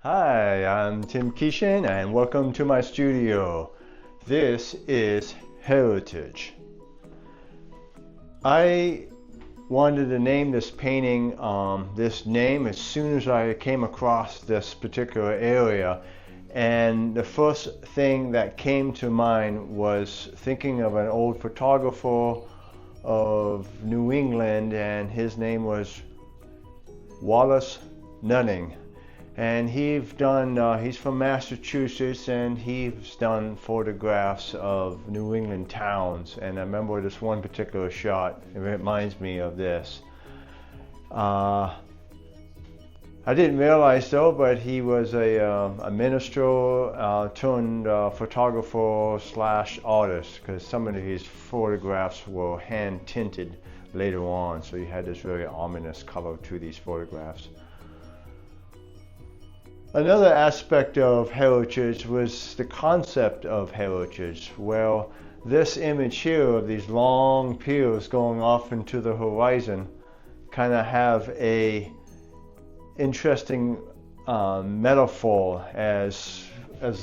Hi, I'm Tim Keeshan and welcome to my studio. This is Heritage. I wanted to name this painting this name as soon as I came across this particular area, and the first thing that came to mind was thinking of an old photographer of New England, and his name was Wallace Nunning. And he's from Massachusetts, and he's done photographs of New England towns. And I remember this one particular shot, it reminds me of this. I didn't realize though, but he was a minister turned photographer / artist, because some of his photographs were hand tinted later on, so he had this very ominous color to these photographs. Another aspect of heritage was the concept of heritage. Well, this image here of these long piers going off into the horizon kind of have a interesting metaphor as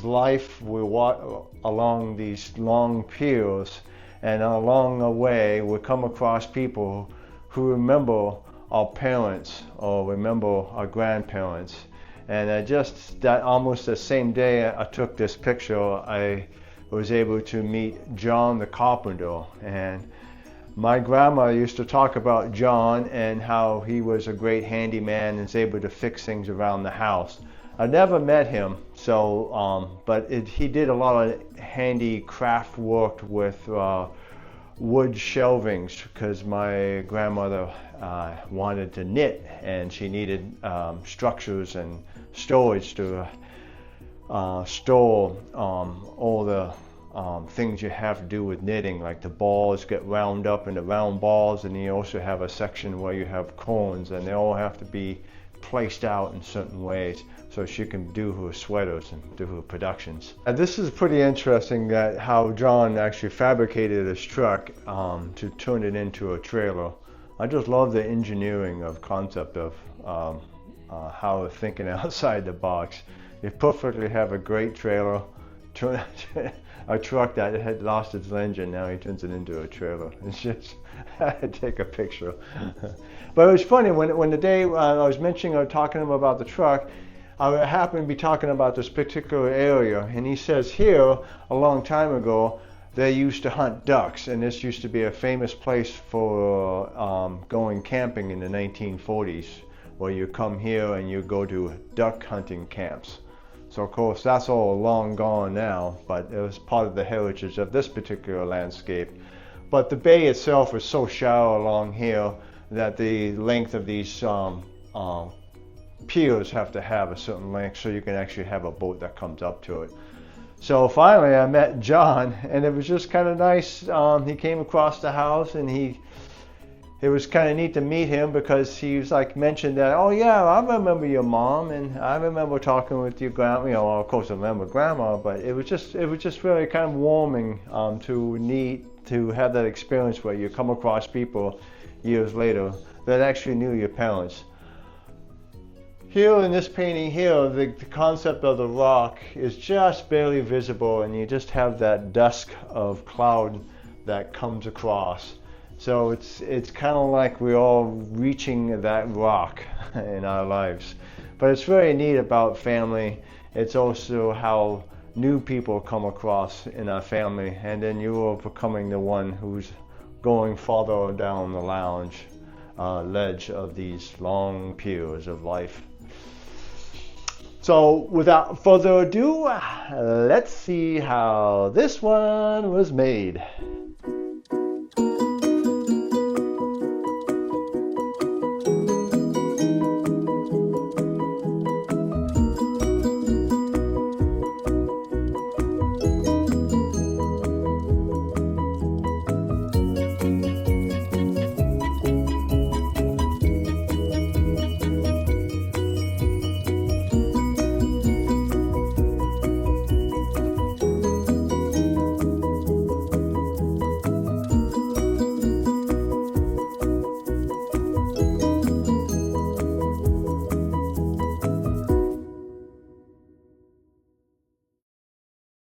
life we walk along these long piers, and along the way we come across people who remember our parents or remember our grandparents. And almost the same day I took this picture, I was able to meet John the carpenter. And my grandma used to talk about John and how he was a great handyman and was able to fix things around the house. I never met him, but he did a lot of handy craft work with wood shelvings, because my grandmother wanted to knit, and she needed structures and storage to store all the things you have to do with knitting, like the balls get wound up into round balls, and you also have a section where you have cones, and they all have to be placed out in certain ways so she can do her sweaters and do her productions. And this is pretty interesting, that how John actually fabricated this truck to turn it into a trailer. I just love the engineering of concept of how they're thinking outside the box. You perfectly have a great trailer, turn a truck that had lost its engine, now he turns it into a trailer. It's just, I had to take a picture. But it was funny, when the day I was mentioning or talking to him about the truck, I happened to be talking about this particular area, and he says here, a long time ago, they used to hunt ducks, and this used to be a famous place for going camping in the 1940s, where you come here and you go to duck hunting camps. So of course that's all long gone now, but it was part of the heritage of this particular landscape. But the bay itself is so shallow along here that the length of these piers have to have a certain length so you can actually have a boat that comes up to it. So finally I met John, and it was just kind of nice. He came across the house, and it was kind of neat to meet him, because he was like mentioned that, oh yeah, I remember your mom, and I remember talking with your grandma. Of course I remember grandma, but it was just really kind of warming to have that experience where you come across people years later that actually knew your parents. Here in this painting here, the concept of the rock is just barely visible, and you just have that dusk of cloud that comes across. So it's kind of like we're all reaching that rock in our lives. But it's very neat about family. It's also how new people come across in our family, and then you are becoming the one who's going farther down the ledge of these long piers of life. So without further ado, let's see how this one was made.